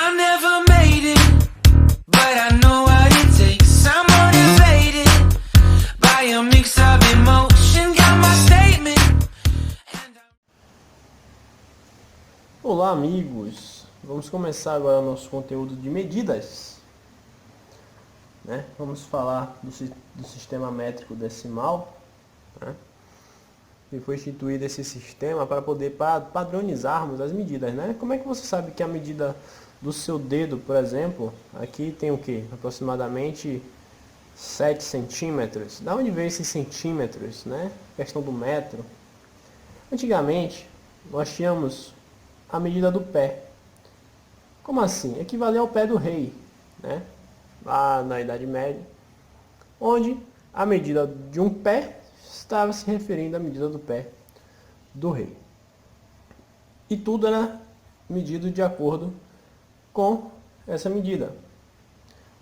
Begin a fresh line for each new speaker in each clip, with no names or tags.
I never made it, but I know what it takes. I'm motivated by a mix of emotion. Got my statement.
Olá, amigos! Vamos começar agora o nosso conteúdo de medidas, né? Vamos falar do sistema métrico decimal, né? E foi instituído esse sistema para poder padronizarmos as medidas, né? Como é que você sabe que a medida do seu dedo, por exemplo, aqui tem o que? Aproximadamente 7 centímetros. Da onde veio esses centímetros, né? Questão do metro. Antigamente, nós tínhamos a medida do pé. Como assim? Equivalia ao pé do rei, né? Lá na Idade Média, onde a medida de um pé estava se referindo à medida do pé do rei. E tudo era medido de acordo com essa medida.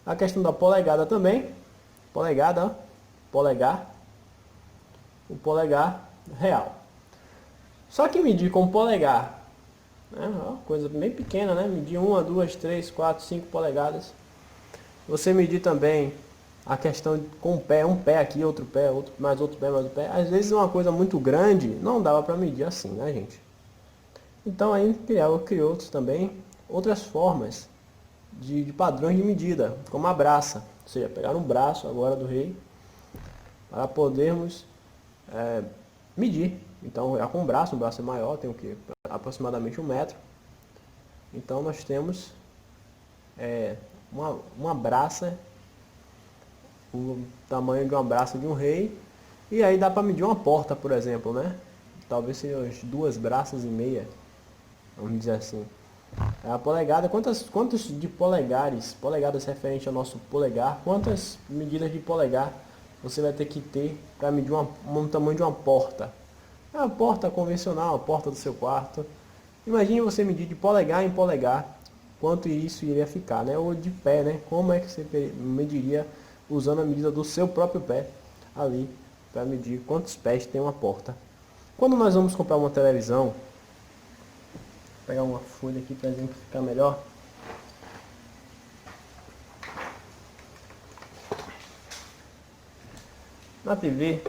A questão da polegada também, polegada, polegar, o polegar real. Só que medir com polegar, né, uma coisa bem pequena, né? Medir 1, 2, 3, 4, 5 polegadas. Você medir também a questão com o pé, um pé aqui, outro pé, mais outro pé, mais outro pé. Às vezes uma coisa muito grande não dava para medir assim, né, gente? Então aí criou-se também outras formas de padrões de medida, como a braça. Ou seja, pegar um braço agora do rei para podermos medir. Então é com um braço é maior, tem o que? Aproximadamente 1 metro. Então nós temos uma braça, o tamanho de uma braça de um rei, e aí dá para medir uma porta, por exemplo, né? Talvez seja as 2 braças e meia, vamos dizer assim. A polegada, quantos de polegadas referente ao nosso polegar, quantas medidas de polegar você vai ter que ter para medir um tamanho de uma porta? É uma porta convencional, a porta do seu quarto. Imagine você medir de polegar em polegar, quanto isso iria ficar, né? Ou de pé, né? Como é que você mediria usando a medida do seu próprio pé ali, para medir quantos pés tem uma porta. Quando nós vamos comprar uma televisão, vou pegar uma folha aqui para exemplificar melhor. Na TV,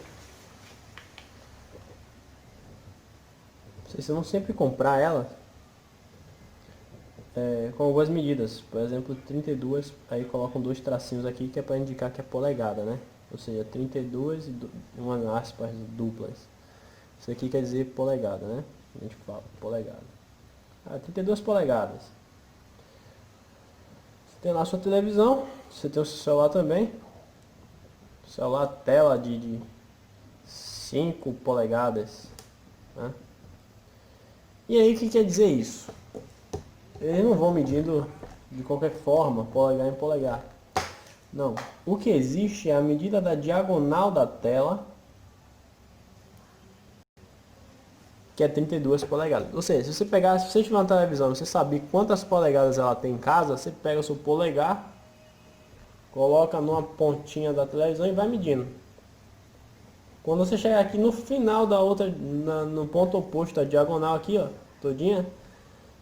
vocês vão sempre comprar ela com algumas medidas. Por exemplo, 32, aí colocam 2 tracinhos aqui que é para indicar que é polegada, né? Ou seja, 32 e umas aspas duplas. Isso aqui quer dizer polegada, né? A gente fala polegada. 32 polegadas. Você tem lá a sua televisão, você tem o seu celular também. Celular tela de 5 polegadas, né? E aí o que quer dizer isso? Eles não vão medindo de qualquer forma, polegar em polegar. Não. O que existe é a medida da diagonal da tela, que é 32 polegadas. Ou seja, se você tiver uma televisão, você saber quantas polegadas ela tem em casa, você pega o seu polegar, coloca numa pontinha da televisão e vai medindo. Quando você chegar aqui no final da outra, no ponto oposto da diagonal aqui, ó, todinha,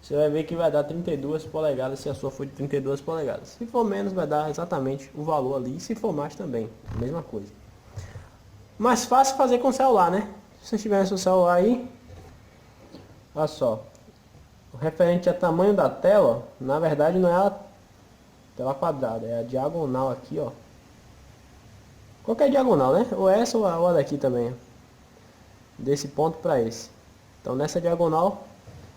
você vai ver que vai dar 32 polegadas se a sua for de 32 polegadas. Se for menos, vai dar exatamente o valor ali. E se for mais também, a mesma coisa. Mais fácil fazer com o celular, né? Se você tiver seu celular aí, olha só. O referente a tamanho da tela, na verdade não é a tela quadrada, é a diagonal aqui, ó. Qualquer diagonal, né? Ou essa ou a daqui também. Desse ponto para esse. Então nessa diagonal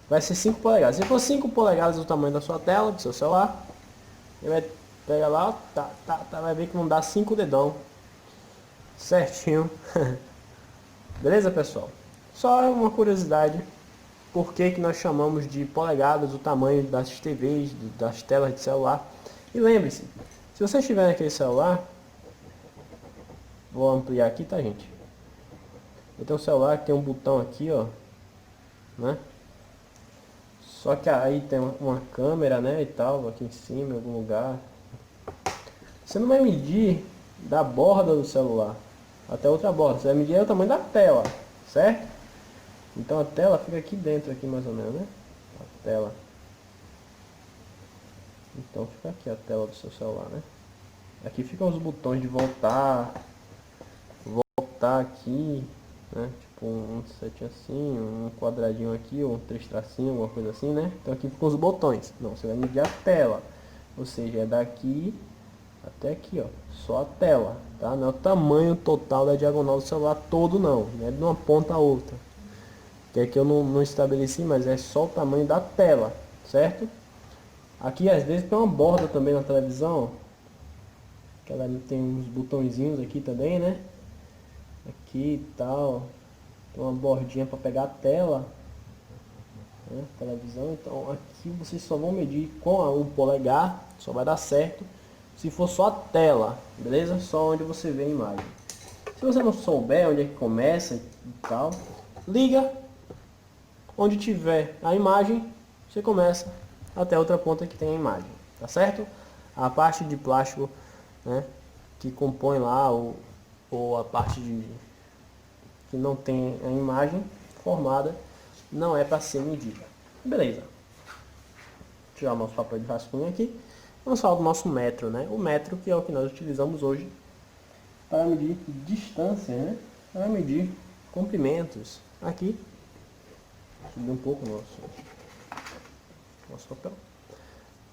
vai ser 5 polegadas. Se for 5 polegadas do tamanho da sua tela, do seu celular, ele vai pegar lá, vai ver que não dá 5 dedão. Certinho. Beleza, pessoal? Só uma curiosidade. Por que nós chamamos de polegadas o tamanho das TVs, das telas de celular? E lembre-se, se você estiver naquele celular, vou ampliar aqui, tá, gente? Eu tenho um celular que tem um botão aqui, ó, né? Só que aí tem uma câmera, né, e tal, aqui em cima, em algum lugar. Você não vai medir da borda do celular até outra borda. Você vai medir o tamanho da tela, certo? Então a tela fica aqui dentro, aqui mais ou menos, né? A tela. Então fica aqui a tela do seu celular, né? Aqui ficam os botões de voltar aqui, né? Tipo um setinho assim, um quadradinho aqui, ou um três tracinhos, alguma coisa assim, né? Então aqui ficam os botões. Não, você vai medir a tela. Ou seja, é daqui até aqui, ó. Só a tela, tá? Não é o tamanho total da diagonal do celular todo, não. Não é de uma ponta a outra. Que aqui eu não estabeleci, mas é só o tamanho da tela, certo? Aqui às vezes tem uma borda também na televisão, ó. Que ela tem uns botõezinhos aqui também, né? Aqui e tal. Tem uma bordinha para pegar a tela, né? Televisão. Então aqui vocês só vão medir com o polegar, só vai dar certo se for só a tela, beleza? Só onde você vê a imagem. Se você não souber onde é que começa e tal, liga onde tiver a imagem, você começa até outra ponta que tem a imagem, tá certo? A parte de plástico, né, que compõe lá, ou a parte que não tem a imagem formada, não é para ser medida. Beleza. Tirar o nosso papel de rascunho aqui. Vamos falar do nosso metro, né? O metro, que é o que nós utilizamos hoje para medir distância, né? Para medir comprimentos. Aqui, subir um pouco o nosso papel.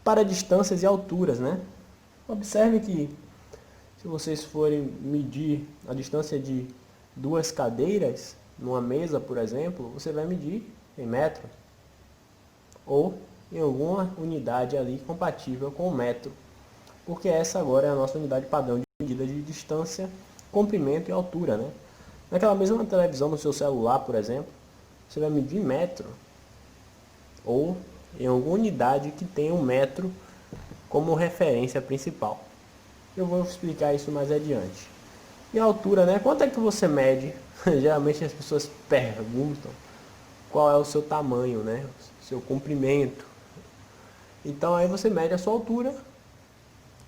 Para distâncias e alturas, né? Observe que se vocês forem medir a distância de duas cadeiras numa mesa, por exemplo, você vai medir em metro ou em alguma unidade ali compatível com o metro, porque essa agora é a nossa unidade padrão de medida de distância, comprimento e altura, né? Naquela mesma televisão no seu celular, por exemplo, você vai medir em metro ou em alguma unidade que tenha um metro como referência principal. Eu vou explicar isso mais adiante. E a altura, né? Quanto é que você mede? Geralmente as pessoas perguntam qual é o seu tamanho, né? Seu comprimento. Então aí você mede a sua altura.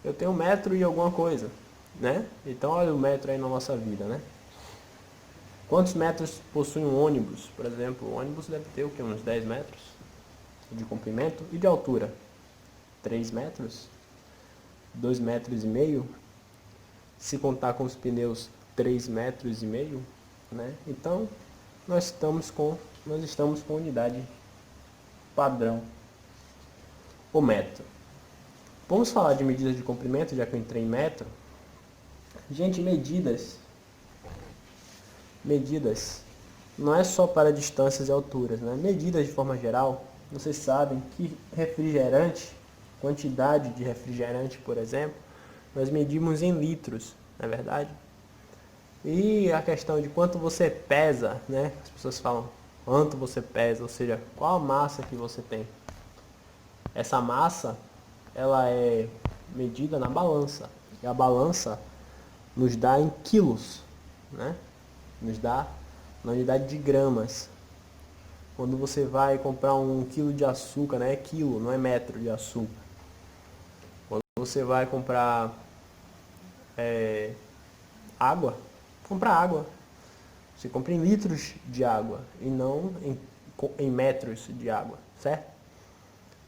Eu tenho 1 metro e alguma coisa, né? Então olha o metro aí na nossa vida, né? Quantos metros possui um ônibus? Por exemplo, o ônibus deve ter o quê? Uns 10 metros de comprimento e de altura. 3 metros? 2 metros e meio? Se contar com os pneus, 3 metros e meio, né? Então, nós estamos com unidade padrão, o metro. Vamos falar de medidas de comprimento, já que eu entrei em metro. Gente, medidas não é só para distâncias e alturas, né? Medidas de forma geral, vocês sabem que refrigerante, quantidade de refrigerante, por exemplo, nós medimos em litros, não é verdade? E a questão de quanto você pesa, né? As pessoas falam quanto você pesa, ou seja, qual a massa que você tem. Essa massa, ela é medida na balança. E a balança nos dá em quilos, né? Nos dá na unidade de gramas. Quando você vai comprar 1 quilo de açúcar, né? É quilo, não é metro de açúcar. Quando você vai comprar água, compra água. Você compra em litros de água e não em metros de água, certo?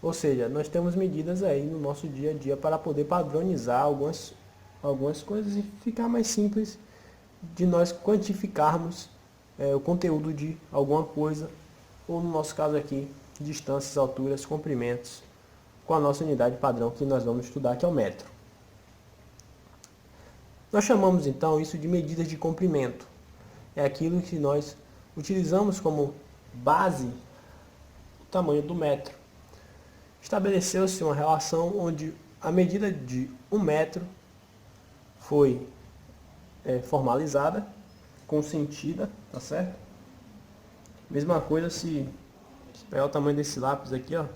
Ou seja, nós temos medidas aí no nosso dia a dia para poder padronizar algumas coisas e ficar mais simples de nós quantificarmos o conteúdo de alguma coisa, ou no nosso caso aqui, distâncias, alturas, comprimentos, com a nossa unidade padrão que nós vamos estudar, que é o metro. Nós chamamos então isso de medidas de comprimento. É aquilo que nós utilizamos como base o tamanho do metro. Estabeleceu-se uma relação onde a medida de 1 metro foi formalizada, consentida, tá certo? Mesma coisa se pegar o tamanho desse lápis aqui, ó.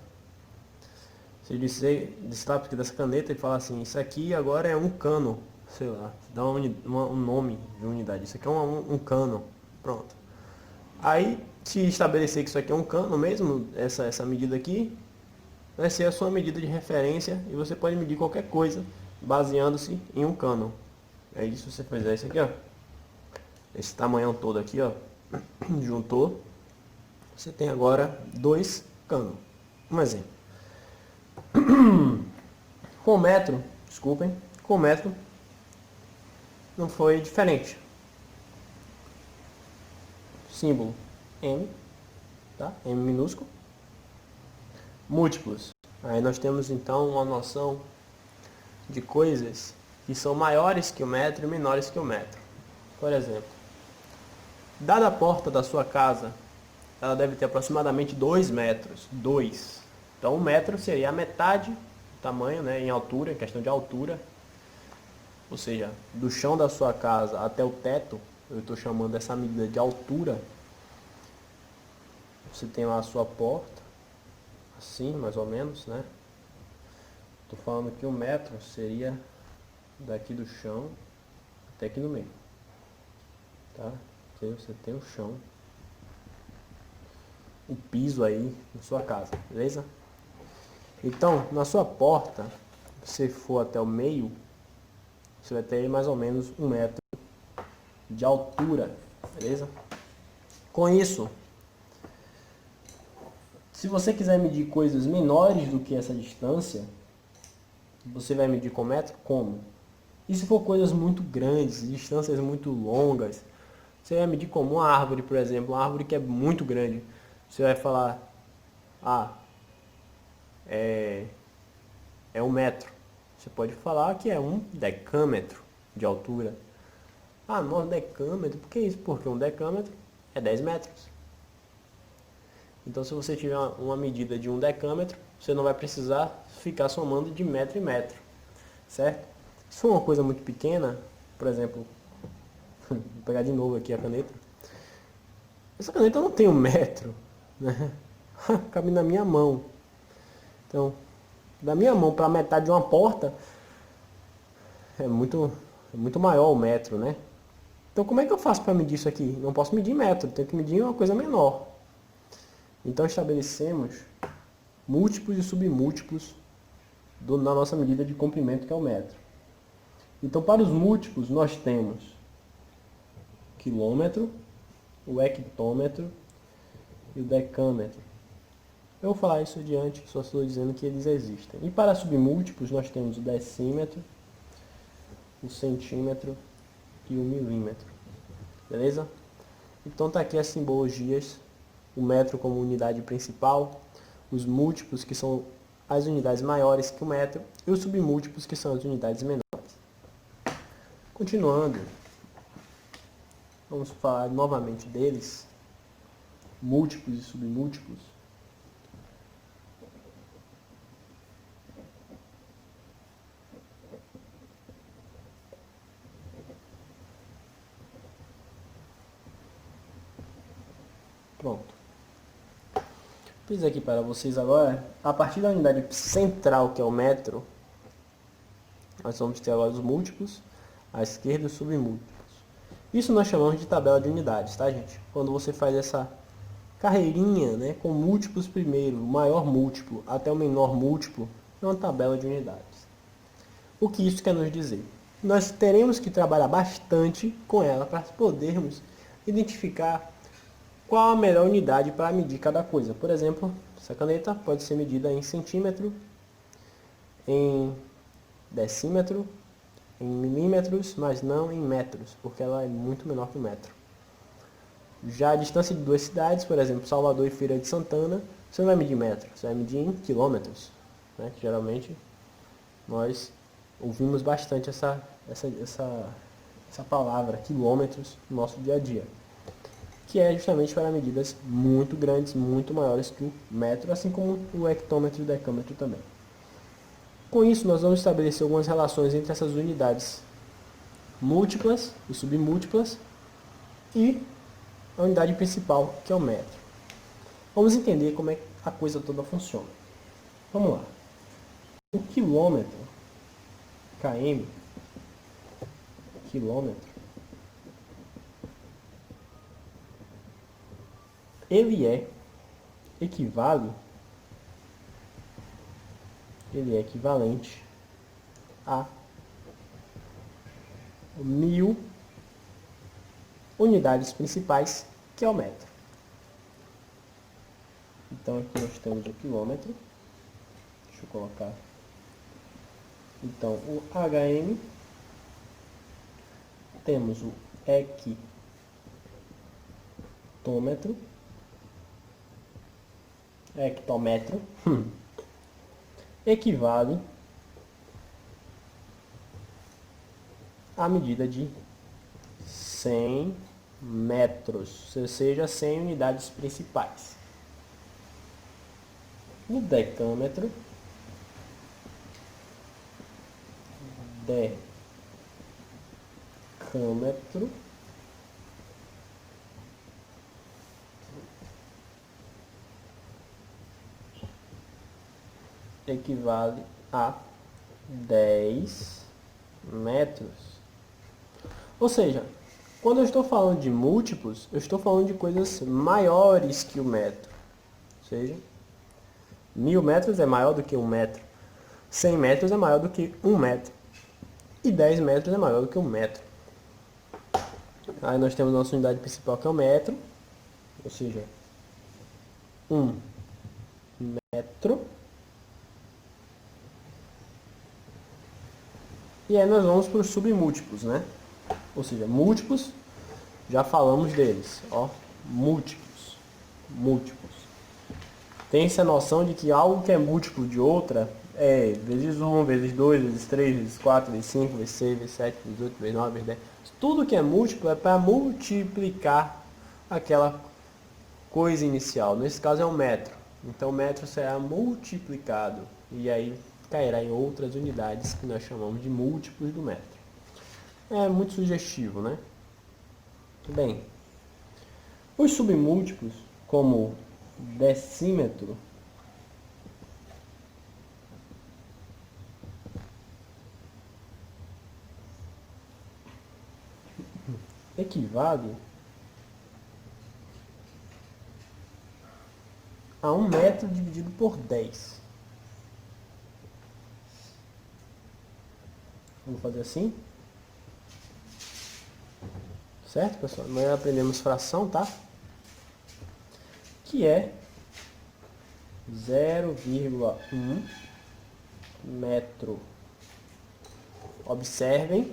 Se dizer desse lápis aqui, dessa caneta, e falar assim, isso aqui agora é um cano, sei lá, dá um nome de unidade. Isso aqui é um cano, pronto. Aí, se estabelecer que isso aqui é um cano mesmo, essa medida aqui, vai ser a sua medida de referência e você pode medir qualquer coisa baseando-se em um cano. Aí se você fizer isso aqui, ó, esse tamanhão todo aqui, ó, juntou, você tem agora 2 canos. Um exemplo. Com o metro, desculpem, com o metro não foi diferente. Símbolo M, tá? M minúsculo. Múltiplos. Aí nós temos então uma noção de coisas que são maiores que o metro e menores que o metro. Por exemplo, dada a porta da sua casa, ela deve ter aproximadamente 2 metros. 2. Então 1 metro seria a metade do tamanho, né, em altura, em questão de altura. Ou seja, do chão da sua casa até o teto, eu estou chamando essa medida de altura. Você tem lá a sua porta, assim mais ou menos, né? Estou falando que 1 metro seria daqui do chão até aqui no meio, tá? Aqui você tem o chão, o piso aí na sua casa, beleza? Então, na sua porta, se for até o meio, você vai ter mais ou menos 1 metro de altura, beleza? Com isso, se você quiser medir coisas menores do que essa distância, você vai medir com metro? Como? E se for coisas muito grandes, distâncias muito longas, você vai medir como uma árvore, por exemplo, uma árvore que é muito grande. Você vai falar, é 1 metro. Você pode falar que é 1 decâmetro de altura. Nossa, decâmetro, por que isso? Porque 1 decâmetro é 10 metros. Então, se você tiver uma medida de 1 decâmetro, você não vai precisar ficar somando de metro em metro, certo? Se for uma coisa muito pequena, por exemplo, vou pegar de novo aqui a caneta. Essa caneta não tem 1 metro, né? Cabe na minha mão. Então, da minha mão para a metade de uma porta, é muito maior o metro, né? Então, como é que eu faço para medir isso aqui? Não posso medir em metro, tenho que medir uma coisa menor. Então, estabelecemos múltiplos e submúltiplos na nossa medida de comprimento, que é o metro. Então, para os múltiplos, nós temos quilômetro, o hectômetro e o decâmetro. Eu vou falar isso adiante, só estou dizendo que eles existem. E para submúltiplos, nós temos o decímetro, o centímetro e o milímetro. Beleza? Então tá aqui as simbologias, o metro como unidade principal, os múltiplos que são as unidades maiores que o metro e os submúltiplos que são as unidades menores. Continuando, vamos falar novamente deles, múltiplos e submúltiplos. Pronto. Fiz aqui para vocês agora, a partir da unidade central, que é o metro, nós vamos ter agora os múltiplos, à esquerda os submúltiplos. Isso nós chamamos de tabela de unidades, tá, gente? Quando você faz essa carreirinha, né, com múltiplos primeiro, o maior múltiplo até o menor múltiplo, é uma tabela de unidades. O que isso quer nos dizer? Nós teremos que trabalhar bastante com ela para podermos identificar qual a melhor unidade para medir cada coisa. Por exemplo, essa caneta pode ser medida em centímetro, em decímetro, em milímetros, mas não em metros, porque ela é muito menor que o metro. Já a distância de duas cidades, por exemplo, Salvador e Feira de Santana, você não vai medir em metro, você vai medir em quilômetros, né? Que geralmente nós ouvimos bastante essa palavra, quilômetros, no nosso dia a dia, que é justamente para medidas muito grandes, muito maiores que o metro, assim como o hectômetro e o decâmetro também. Com isso, nós vamos estabelecer algumas relações entre essas unidades múltiplas e submúltiplas e a unidade principal, que é o metro. Vamos entender como é que a coisa toda funciona. Vamos lá. O quilômetro, km, quilômetro, ele é equivalente a 1000 unidades principais, que é o metro. Então aqui nós temos o quilômetro. Deixa eu colocar Então, o HM, temos o hectômetro, equivale à medida de 100 metros, ou seja, 100 unidades principais. O decâmetro, equivale a 10 metros. Ou seja, quando eu estou falando de múltiplos, eu estou falando de coisas maiores que o metro. Ou seja, 1000 metros é maior do que 1 metro. 100 metros é maior do que 1 metro. E 10 metros é maior do que 1 metro. Aí nós temos nossa unidade principal, que é o metro. Ou seja, 1 metro. E aí nós vamos para os submúltiplos, né? Ou seja, múltiplos, já falamos deles, ó, múltiplos. Tem essa noção de que algo que é múltiplo de outra é vezes 1, vezes 2, vezes 3, vezes 4, vezes 5, vezes 6, vezes 7, vezes 8, vezes 9, vezes 10. Tudo que é múltiplo é para multiplicar aquela coisa inicial. Nesse caso é um metro. Então o metro será multiplicado e aí cairá em outras unidades que nós chamamos de múltiplos do metro. É muito sugestivo, né? Bem, os submúltiplos, como decímetro, equivale a 1 metro dividido por 10. Vamos fazer assim? Certo, pessoal? Amanhã aprendemos fração, tá? Que é 0,1 metro. Observem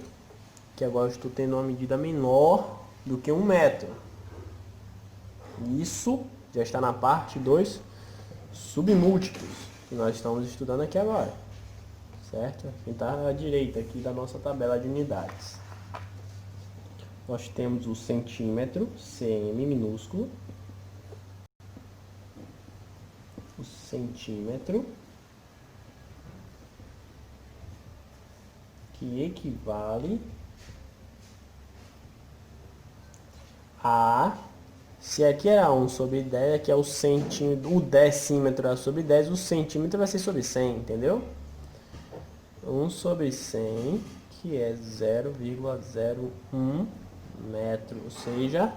que agora eu estou tendo uma medida menor do que 1 metro. Isso já está na parte dos submúltiplos, que nós estamos estudando aqui agora. Certo? Aqui está à direita aqui da nossa tabela de unidades. Nós temos o centímetro, cm minúsculo. O centímetro, que equivale a... Se aqui era 1 sobre 10, aqui é o centímetro, o decímetro é sobre 10, o centímetro vai ser sobre 100, entendeu? 1 sobre 100, que é 0,01 metro, ou seja,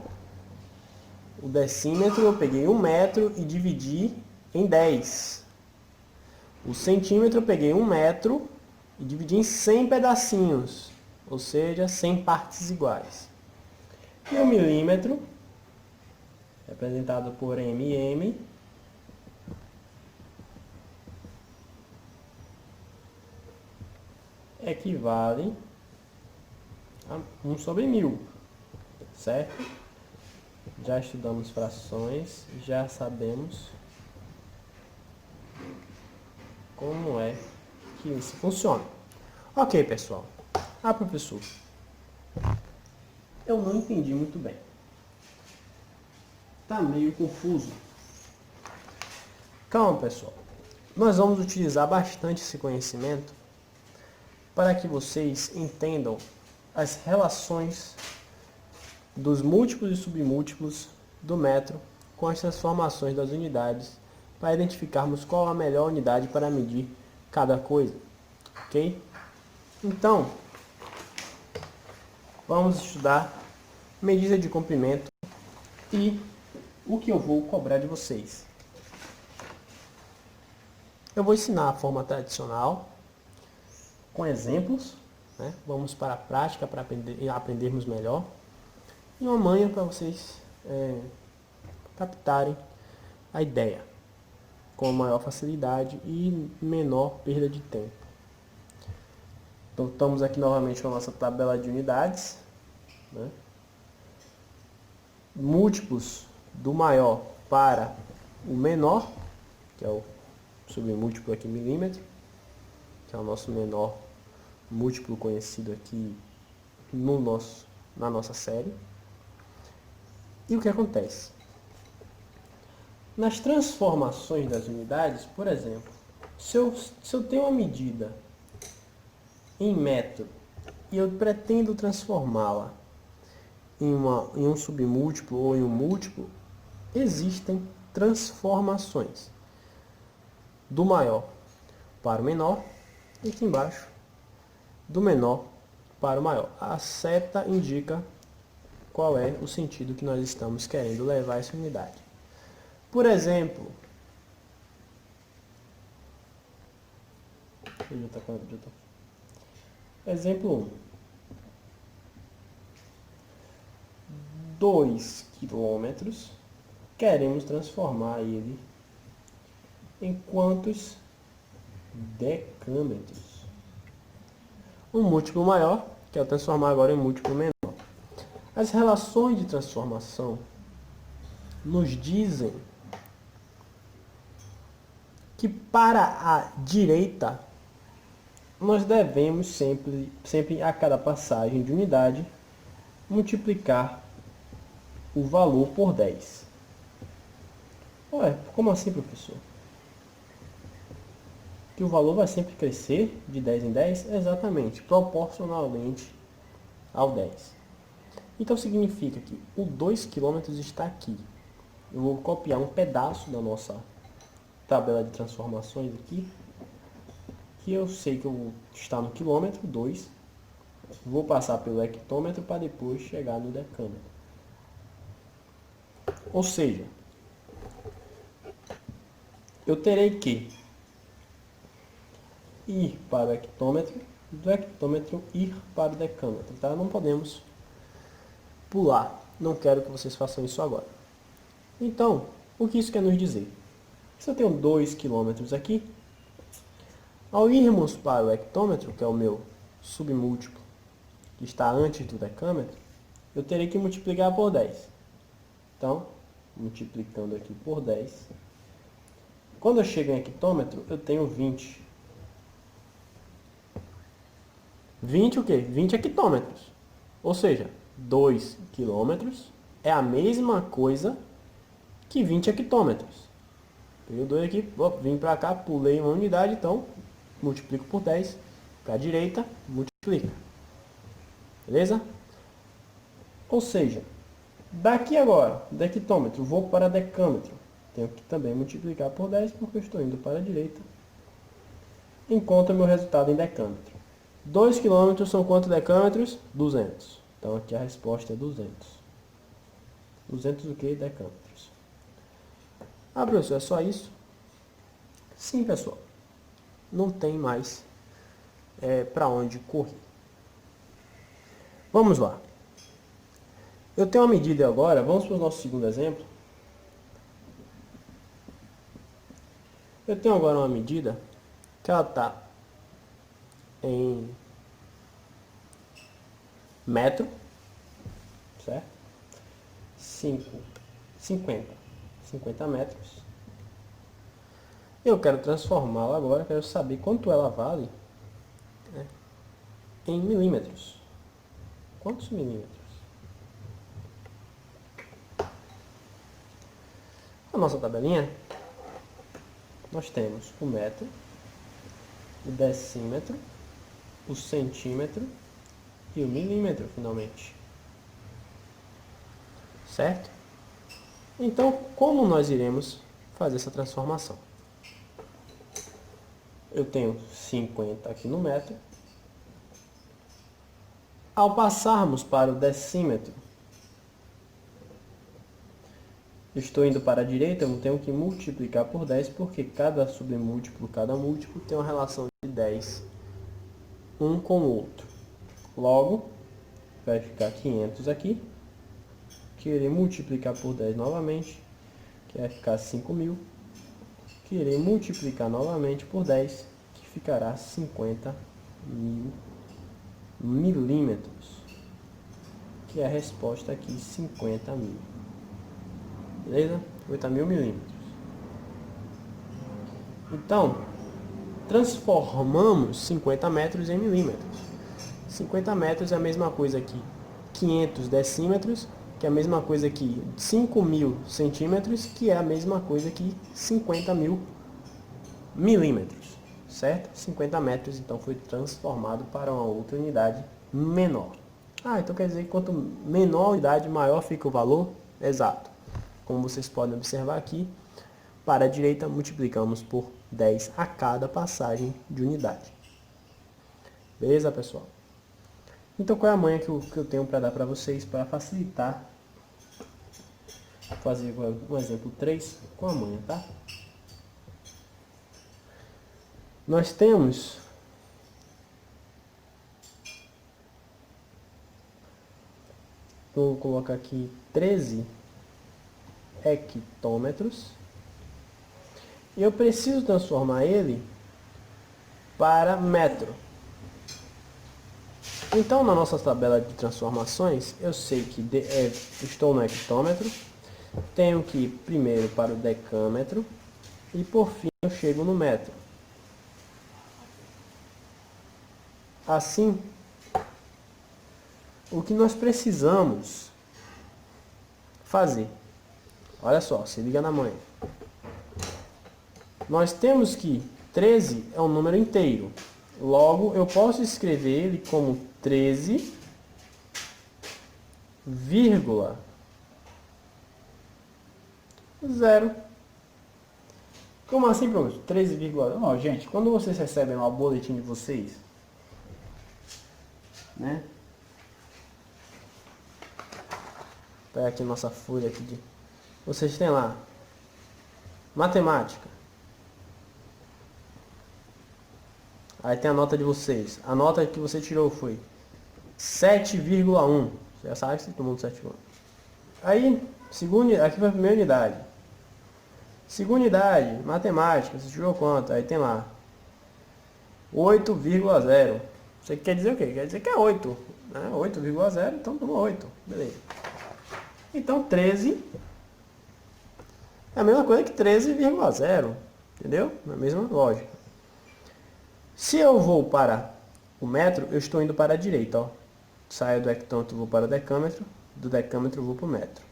o decímetro eu peguei 1 metro e dividi em 10. O centímetro eu peguei 1 metro e dividi em 100 pedacinhos, ou seja, 100 partes iguais. E o milímetro, representado por mm, equivale a 1 sobre 1000, certo? Já estudamos frações, já sabemos como é que isso funciona. Ok, pessoal. Ah, professor, eu não entendi muito bem. Tá meio confuso. Calma, pessoal. Nós vamos utilizar bastante esse conhecimento para que vocês entendam as relações dos múltiplos e submúltiplos do metro com as transformações das unidades para identificarmos qual a melhor unidade para medir cada coisa. Ok? Então, vamos estudar medida de comprimento e o que eu vou cobrar de vocês. Eu vou ensinar a forma tradicional, com exemplos, né? Vamos para a prática para aprendermos melhor. E uma manha para vocês captarem a ideia com maior facilidade e menor perda de tempo. Então estamos aqui novamente com a nossa tabela de unidades, né? Múltiplos do maior para o menor, que é o submúltiplo aqui em milímetro, que é o nosso menor múltiplo conhecido aqui na nossa série. E o que acontece? Nas transformações das unidades, por exemplo, se eu tenho uma medida em metro e eu pretendo transformá-la em um submúltiplo ou em um múltiplo, existem transformações do maior para o menor e aqui embaixo do menor para o maior. A seta indica qual é o sentido que nós estamos querendo levar essa unidade. Por exemplo, exemplo 1. 2 quilômetros, queremos transformar ele em quantos decâmetros? Um múltiplo maior, quero transformar agora em múltiplo menor. As relações de transformação nos dizem que para a direita nós devemos sempre a cada passagem de unidade multiplicar o valor por 10. Ué, como assim, professor? Que o valor vai sempre crescer de 10 em 10? Exatamente, proporcionalmente ao 10. Então significa que o 2 km está aqui. Eu vou copiar um pedaço da nossa tabela de transformações aqui, que eu sei que eu vou estar no quilômetro 2, vou passar pelo hectômetro para depois chegar no decâmetro. Ou seja, eu terei que ir para o hectômetro, do hectômetro ir para o decâmetro, tá? Não podemos pular, não quero que vocês façam isso agora. Então, o que isso quer nos dizer? Se eu tenho 2 km aqui, ao irmos para o hectômetro, que é o meu submúltiplo, que está antes do decâmetro, eu terei que multiplicar por 10. Então, multiplicando aqui por 10. Quando eu chego em hectômetro, eu tenho 20. 20 o quê? 20 hectômetros. Ou seja, 2 quilômetros é a mesma coisa que 20 hectômetros. Peguei o 2 aqui, vim para cá, pulei uma unidade, então multiplico por 10. Para a direita, multiplica. Beleza? Ou seja, daqui agora, do hectômetro, vou para decâmetro. Tenho que também multiplicar por 10, porque eu estou indo para a direita. Encontro meu resultado em decâmetro. 2 km são quantos decâmetros? 200. Então aqui a resposta é 200. 200 o que? Decâmetros. Ah, professor, é só isso? Sim, pessoal. Não tem mais para onde correr. Vamos lá. Eu tenho uma medida agora, vamos para o nosso segundo exemplo. Eu tenho agora uma medida que ela está em metro, certo? 50 metros. Eu quero transformá-la agora, quero saber quanto ela vale, né, em milímetros. Quantos milímetros? A nossa tabelinha, nós temos o metro, o decímetro, o centímetro e o milímetro, finalmente. Certo? Então, como nós iremos fazer essa transformação? Eu tenho 50 aqui no metro. Ao passarmos para o decímetro, estou indo para a direita, eu tenho que multiplicar por 10, porque cada submúltiplo, cada múltiplo tem uma relação de 10, um com o outro. Logo, vai ficar 500 aqui, que irei multiplicar por 10 novamente, que vai ficar 5.000, que irei multiplicar novamente por 10, que ficará 50.000 milímetros, que é a resposta aqui, 50.000. Beleza? 50.000 milímetros. Então, transformamos 50 metros em milímetros. 50 metros é a mesma coisa que 500 decímetros, que é a mesma coisa que 5.000 centímetros, que é a mesma coisa que 50.000 milímetros, certo? 50 metros, então, foi transformado para uma outra unidade menor. Então quer dizer que quanto menor a unidade, maior fica o valor? Exato. Como vocês podem observar aqui, para a direita multiplicamos por 10 a cada passagem de unidade. Beleza, pessoal? Então, qual é a manha que eu tenho para dar para vocês para facilitar? Vou fazer um exemplo 3 com a manha, tá? Nós temos vou colocar aqui 13 hectômetros. E eu preciso transformar ele para metro. Então, na nossa tabela de transformações, eu sei que estou no hectômetro, tenho que ir primeiro para o decâmetro e, por fim, eu chego no metro. Assim, o que nós precisamos fazer? Olha só, se liga na manha. Nós temos que 13 é um número inteiro. Logo, eu posso escrever ele como 13, vírgula 0. Como assim, professor? 13,0. Não, gente, quando vocês recebem o boletim de vocês, né? Vou pegar aqui nossa folha aqui de... Vocês têm lá matemática. Aí tem a nota de vocês. A nota que você tirou foi 7,1. Você já sabe se todo mundo 7,1. Aí, aqui foi a primeira unidade. Segunda unidade, matemática. Você tirou quanto? Aí tem lá 8,0. Você quer dizer o quê? Quer dizer que é 8. Né? 8,0, então tomou 8. Beleza. Então 13 é a mesma coisa que 13,0. Entendeu? Na mesma lógica. Se eu vou para o metro, eu estou indo para a direita. Ó. Saio do hectômetro, vou para o decâmetro. Do decâmetro, vou para o metro.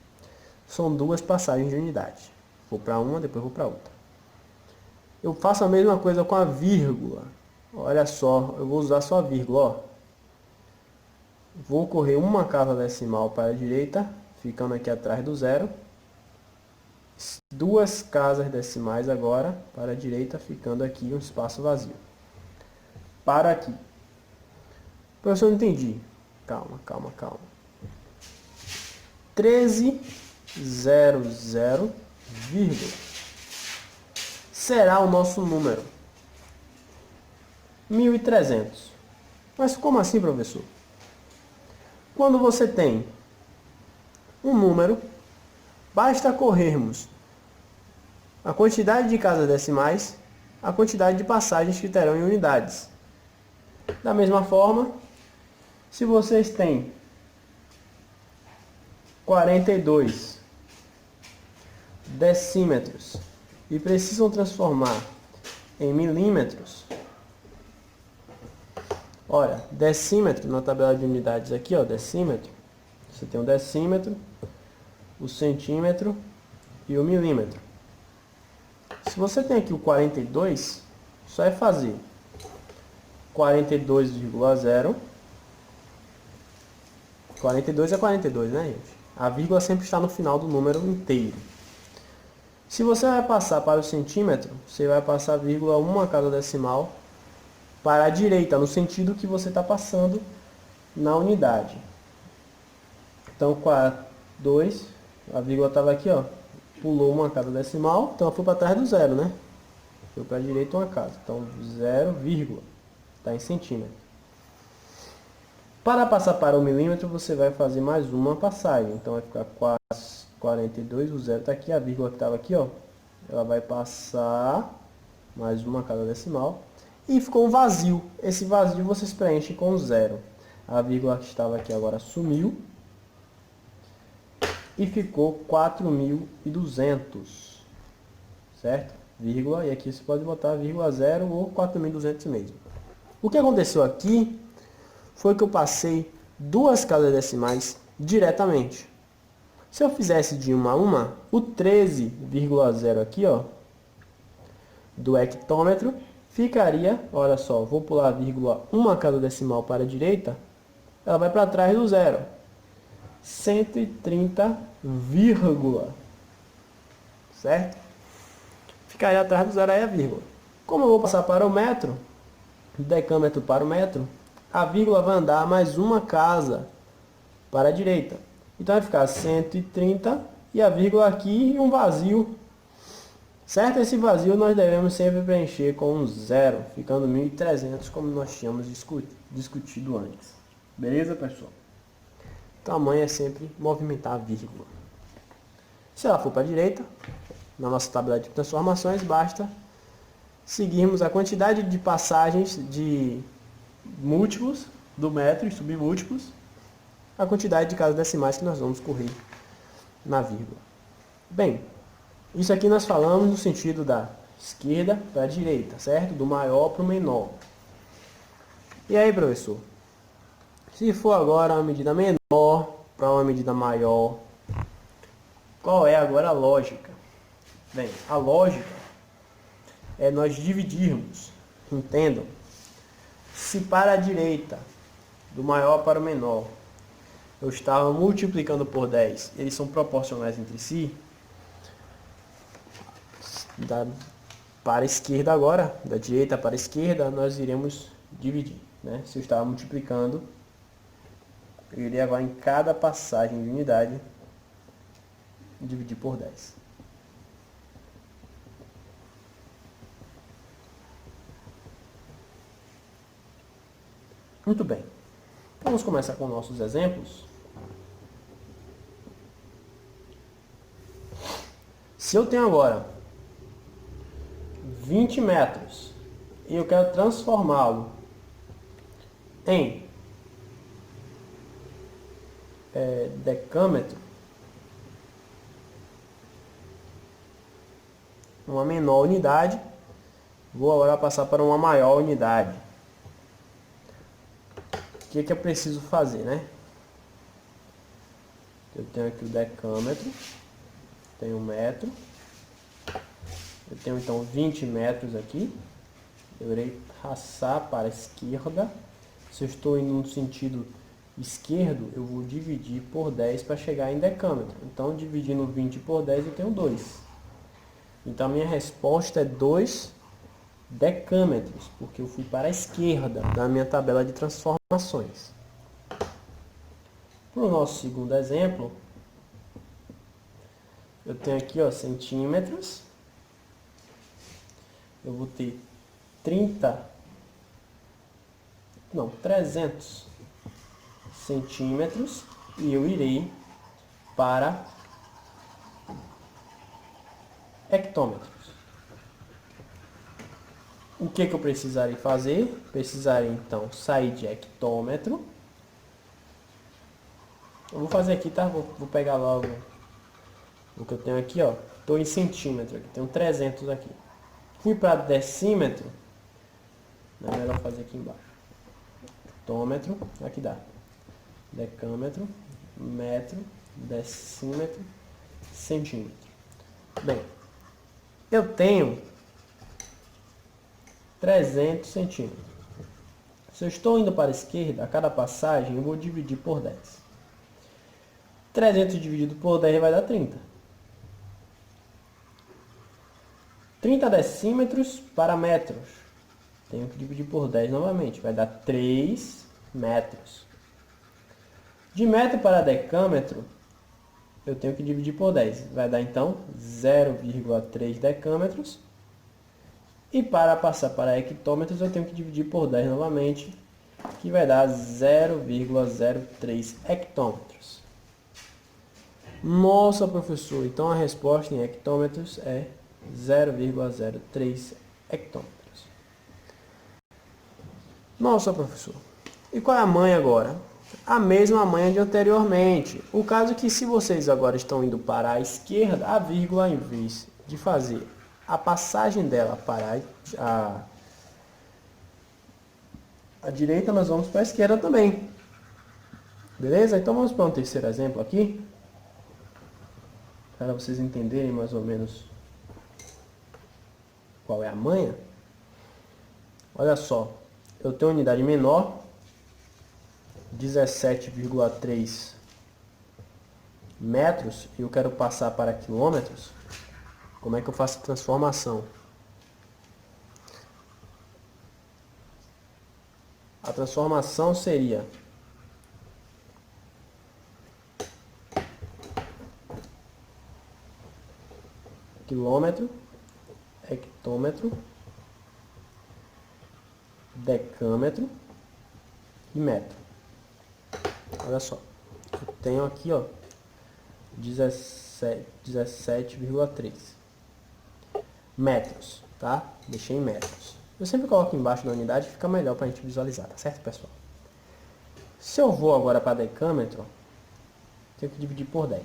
São duas passagens de unidade. Vou para uma, depois vou para outra. Eu faço a mesma coisa com a vírgula. Olha só, eu vou usar só a vírgula. Ó. Vou correr uma casa decimal para a direita, ficando aqui atrás do zero. Duas casas decimais agora para a direita, ficando aqui um espaço vazio. Para aqui. Professor, não entendi. Calma. 1300, vírgula. Será o nosso número. 1.300. Mas como assim, professor? Quando você tem um número, basta corrermos a quantidade de casas decimais, a quantidade de passagens que terão em unidades. Da mesma forma, se vocês têm 42 decímetros e precisam transformar em milímetros, olha, decímetro na tabela de unidades aqui, ó, decímetro, você tem o decímetro, o centímetro e o milímetro. Se você tem aqui o 42, só é fazer 42,0. 42 é 42, né, gente? A vírgula sempre está no final do número inteiro. Se você vai passar para o centímetro, você vai passar vírgula uma casa decimal para a direita, no sentido que você está passando na unidade. Então, 2, a vírgula estava aqui, ó, pulou uma casa decimal, então ela foi para trás do zero, né? Foi para a direita uma casa. Então, 0, vírgula. Está em centímetro. Para passar para o milímetro, você vai fazer mais uma passagem. Então, vai ficar 42, o zero está aqui, a vírgula que estava aqui, ó, ela vai passar mais uma casa decimal. E ficou um vazio. Esse vazio vocês preenchem com zero. A vírgula que estava aqui agora sumiu. E ficou 4.200. Certo? Vírgula. E aqui você pode botar vírgula 0 ou 4.200 mesmo. O que aconteceu aqui foi que eu passei duas casas decimais diretamente. Se eu fizesse de uma a uma, o 13,0 aqui, ó, do hectômetro, ficaria, olha só, vou pular a vírgula uma casa decimal para a direita, ela vai para trás do zero. 130, certo? Ficaria atrás do zero aí a vírgula. Como eu vou passar para o metro, do decâmetro para o metro, a vírgula vai andar mais uma casa para a direita. Então vai ficar 130 e a vírgula aqui e um vazio. Certo? Esse vazio nós devemos sempre preencher com um zero, ficando 1.300 como nós tínhamos discutido antes. Beleza, pessoal? O tamanho é sempre movimentar a vírgula. Se ela for para a direita, na nossa tabela de transformações, basta seguirmos a quantidade de passagens de múltiplos do metro e submúltiplos, a quantidade de casas decimais que nós vamos correr na vírgula. Bem, isso aqui nós falamos no sentido da esquerda para a direita, certo? Do maior para o menor. E aí, professor? Se for agora uma medida menor para uma medida maior, qual é agora a lógica? Bem, a lógica é nós dividirmos, entendam, se para a direita, do maior para o menor, eu estava multiplicando por 10, eles são proporcionais entre si, para a esquerda agora, da direita para a esquerda, nós iremos dividir. Né? Se eu estava multiplicando, eu iria agora em cada passagem de unidade, dividir por 10. Muito bem. Vamos começar com nossos exemplos. Se eu tenho agora 20 metros e eu quero transformá-lo em decâmetro, uma menor unidade, vou agora passar para uma maior unidade. O que eu preciso fazer, né? Eu tenho aqui o decâmetro, tenho 1 metro, eu tenho então 20 metros aqui, eu irei traçar para a esquerda. Se eu estou indo no sentido esquerdo, eu vou dividir por 10 para chegar em decâmetro. Então, dividindo 20 por 10, eu tenho 2. Então, a minha resposta é 2 decâmetros, porque eu fui para a esquerda da minha tabela de transformações. Para o nosso segundo exemplo, eu tenho aqui, ó, centímetros. Eu vou ter 300 centímetros e eu irei para hectômetros. O que eu precisarei fazer? Precisarei então sair de hectômetro. Eu vou fazer aqui, tá? Vou pegar logo o que eu tenho aqui, ó. Estou em centímetro aqui, tenho 300 aqui. Fui para decímetro. É melhor fazer aqui embaixo. Hectômetro, aqui dá. Decâmetro, metro, decímetro, centímetro. Bem, eu tenho 300 centímetros. Se eu estou indo para a esquerda, a cada passagem eu vou dividir por 10. 300 dividido por 10 vai dar 30. 30 decímetros para metros. Tenho que dividir por 10 novamente. Vai dar 3 metros. De metro para decâmetro, eu tenho que dividir por 10. Vai dar então 0,3 decâmetros. E para passar para hectômetros, eu tenho que dividir por 10 novamente, que vai dar 0,03 hectômetros. Nossa, professor, então a resposta em hectômetros é 0,03 hectômetros. Nossa, professor, E qual é a manha agora? A mesma manha de anteriormente. O caso é que se vocês agora estão indo para a esquerda, a vírgula, em vez de fazer a passagem dela para a direita, nós vamos para a esquerda também. Beleza? Então vamos para um terceiro exemplo aqui, para vocês entenderem mais ou menos qual é a manha. Olha só, eu tenho unidade menor, 17,3 metros, e eu quero passar para quilômetros. Como é que eu faço a transformação? A transformação seria quilômetro, hectômetro, decâmetro e metro. Olha só, eu tenho aqui, ó, 17,3 metros, tá? Deixei em metros. Eu sempre coloco embaixo da unidade, fica melhor para a gente visualizar, tá certo, pessoal? Se eu vou agora para decâmetro, tenho que dividir por 10.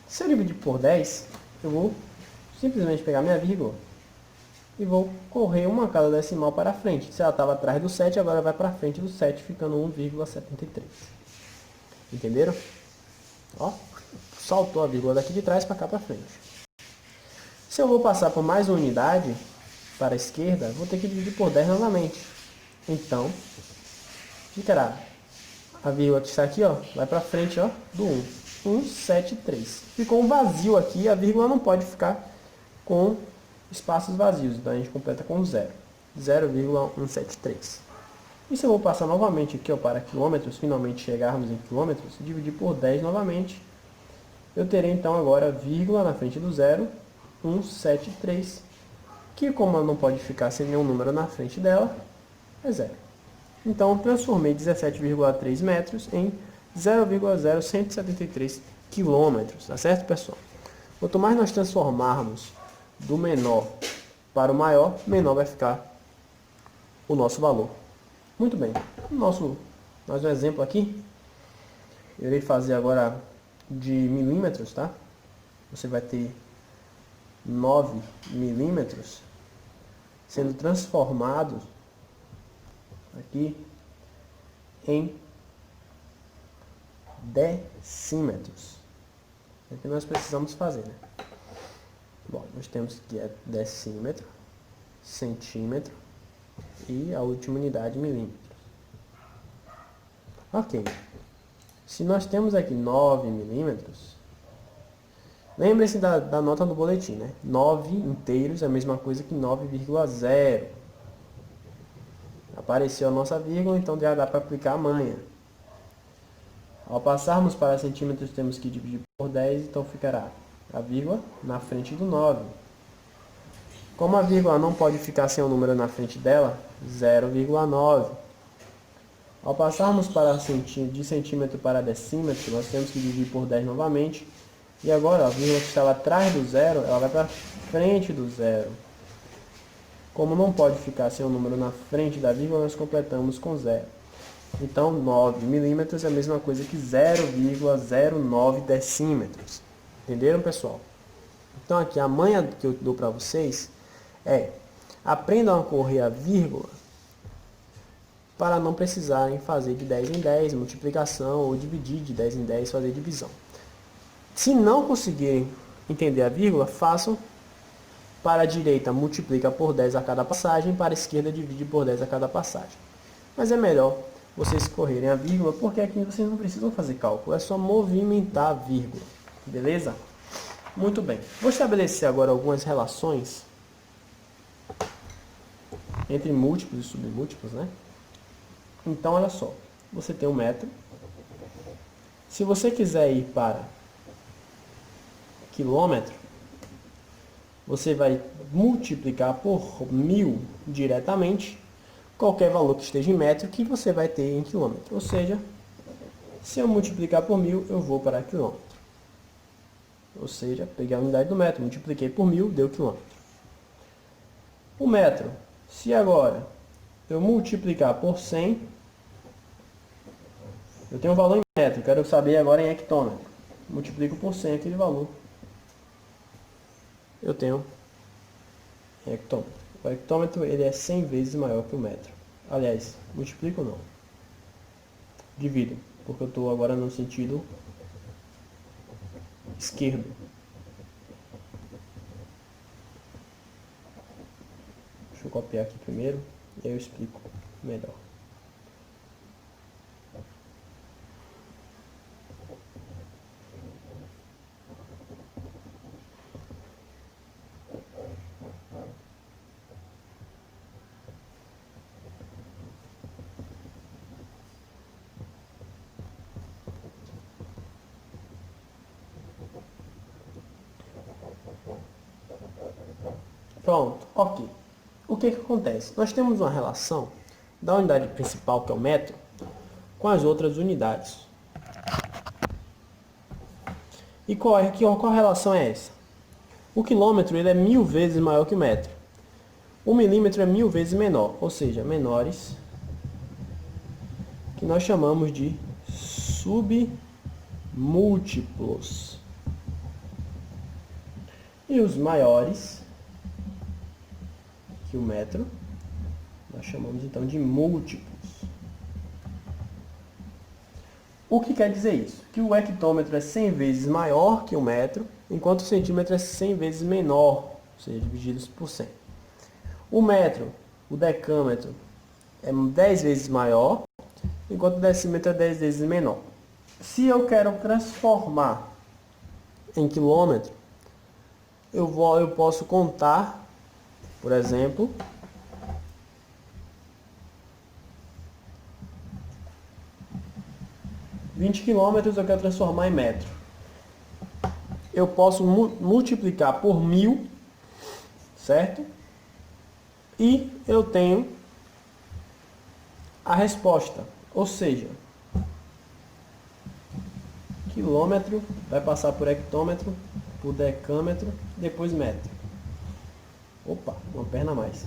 Se eu dividir por 10, eu vou simplesmente pegar minha vírgula e vou correr uma casa decimal para frente. Se ela estava atrás do 7, agora vai para frente do 7, ficando 1,73. Entenderam? Ó, saltou a vírgula daqui de trás para cá para frente. Se eu vou passar por mais uma unidade para a esquerda, vou ter que dividir por 10 novamente. Então, ficará a vírgula que está aqui, ó, vai para frente, ó, do 1. 173. Ficou um vazio aqui, a vírgula não pode ficar com espaços vazios, então a gente completa com 0. 0,173. E se eu vou passar novamente aqui, ó, para quilômetros, finalmente chegarmos em quilômetros, dividir por 10 novamente, eu terei então agora vírgula na frente do 0, 173, que como ela não pode ficar sem nenhum número na frente dela, é 0. Então transformei 17,3 metros em 0,0173 quilômetros, tá certo, pessoal? Quanto mais nós transformarmos do menor para o maior, menor vai ficar o nosso valor. Muito bem, mais um exemplo aqui, eu irei fazer agora de milímetros, tá? Você vai ter 9 milímetros sendo transformados aqui em decímetros. É o que nós precisamos fazer, né? Bom, nós temos que é decímetro, centímetro e a última unidade milímetros. Ok. Se nós temos aqui 9 milímetros, lembre-se da nota do boletim, né? 9 inteiros é a mesma coisa que 9,0. Apareceu a nossa vírgula, então já dá para aplicar a manha. Ao passarmos para centímetros, temos que dividir por 10, então ficará a vírgula na frente do 9. Como a vírgula não pode ficar sem o número na frente dela, 0,9. Ao passarmos de centímetro para decímetro, nós temos que dividir por 10 novamente. E agora, a vírgula que estava atrás do 0, ela vai para frente do 0. Como não pode ficar sem o número na frente da vírgula, nós completamos com 0. Então, 9 milímetros é a mesma coisa que 0,09 decímetros. Entenderam, pessoal? Então, aqui a manha que eu dou para vocês é: aprendam a correr a vírgula para não precisarem fazer de 10 em 10, multiplicação, ou dividir de 10 em 10, fazer divisão. Se não conseguirem entender a vírgula, façam para a direita, multiplica por 10 a cada passagem, para a esquerda, divide por 10 a cada passagem. Mas é melhor vocês correrem a vírgula, porque aqui vocês não precisam fazer cálculo, é só movimentar a vírgula, beleza? Muito bem, vou estabelecer agora algumas relações entre múltiplos e submúltiplos, né? Então, olha só, você tem um metro. Se você quiser ir para quilômetro, você vai multiplicar por 1000 diretamente qualquer valor que esteja em metro que você vai ter em quilômetro. Ou seja, se eu multiplicar por 1000, eu vou para quilômetro. Ou seja, peguei a unidade do metro, multipliquei por 1000, deu quilômetro. O metro, se agora eu multiplicar por 100, eu tenho um valor em metro, quero saber agora em hectômetro. Multiplico por 100 aquele valor. Eu tenho hectômetro. O hectômetro ele é 100 vezes maior que o metro. Aliás, multiplico não. Divido, porque eu estou agora no sentido esquerdo. Deixa eu copiar aqui primeiro e aí eu explico melhor. Pronto, ok. O que acontece? Nós temos uma relação da unidade principal, que é o metro, com as outras unidades. E qual relação é essa? O quilômetro ele é 1000 vezes maior que o metro. O milímetro é 1000 vezes menor, ou seja, menores, que nós chamamos de submúltiplos. E os maiores que o metro, nós chamamos então de múltiplos. O que quer dizer isso? Que o hectômetro é 100 vezes maior que o metro, enquanto o centímetro é 100 vezes menor, ou seja, divididos por 100. O metro, o decâmetro, é 10 vezes maior, enquanto o decímetro é 10 vezes menor. Se eu quero transformar em quilômetro, eu posso contar, por exemplo, (20 quilômetros eu quero transformar em metro. Eu posso multiplicar por 1000, certo? E eu tenho a resposta, ou seja, quilômetro vai passar por hectômetro, por decâmetro, depois metro. Opa, uma perna a mais.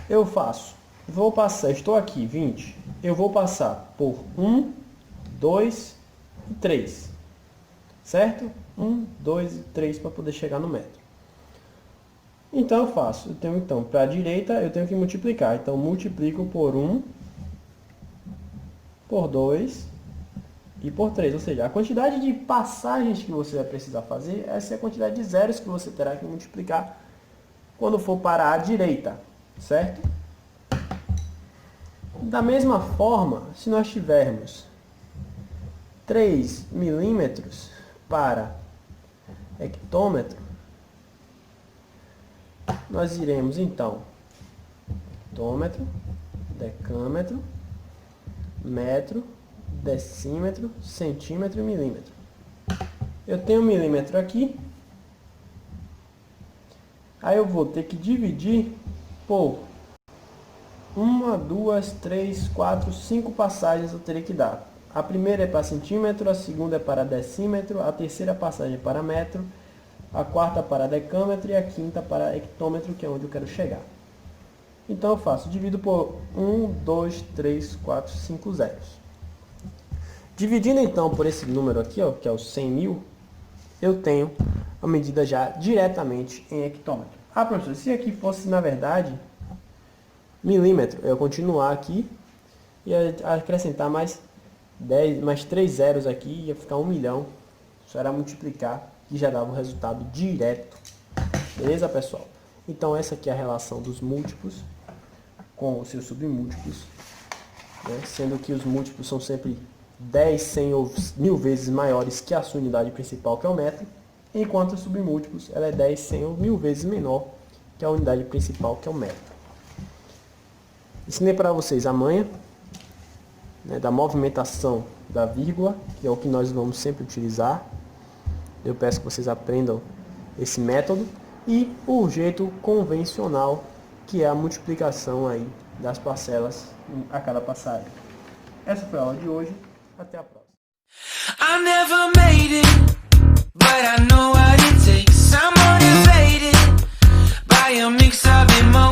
Eu estou aqui, 20. Eu vou passar por 1, 2 e 3. Certo? 1, 2 e 3 para poder chegar no metro. Então eu tenho então, para a direita eu tenho que multiplicar. Então multiplico por 1, por 2 e por 3. Ou seja, a quantidade de passagens que você vai precisar fazer, essa é a quantidade de zeros que você terá que multiplicar quando for para a direita, certo? Da mesma forma, se nós tivermos 3 milímetros para hectômetro, nós iremos então hectômetro, decâmetro, metro, decímetro, centímetro e milímetro. Eu tenho milímetro aqui. Aí eu vou ter que dividir por 1, 2, 3, 4, 5 passagens eu terei que dar. A primeira é para centímetro, a segunda é para decímetro, a terceira passagem é para metro, a quarta para decâmetro e a quinta para hectômetro, que é onde eu quero chegar. Então eu divido por 1, 2, 3, 4, 5 zeros. Dividindo então por esse número aqui, ó, que é o 100.000, eu tenho a medida já diretamente em hectômetro. Ah, professor, se aqui fosse, na verdade, milímetro, eu ia continuar aqui e acrescentar mais 3 zeros aqui, ia ficar 1 milhão. Só era multiplicar e já dava o resultado direto. Beleza, pessoal? Então essa aqui é a relação dos múltiplos com os seus submúltiplos, né? Sendo que os múltiplos são sempre 10, 100 ou 1000 vezes maiores que a sua unidade principal, que é o metro, enquanto os submúltiplos ela é 10, 100 ou 1000 vezes menor que a unidade principal, que é o metro. Ensinei para vocês a manha, né, da movimentação da vírgula, que é o que nós vamos sempre utilizar. Eu peço que vocês aprendam esse método e o jeito convencional, que é a multiplicação aí das parcelas a cada passagem. Essa foi a aula de hoje. Até a próxima.
I never made it, but I know what it takes. I'm motivated by a mix of emotions.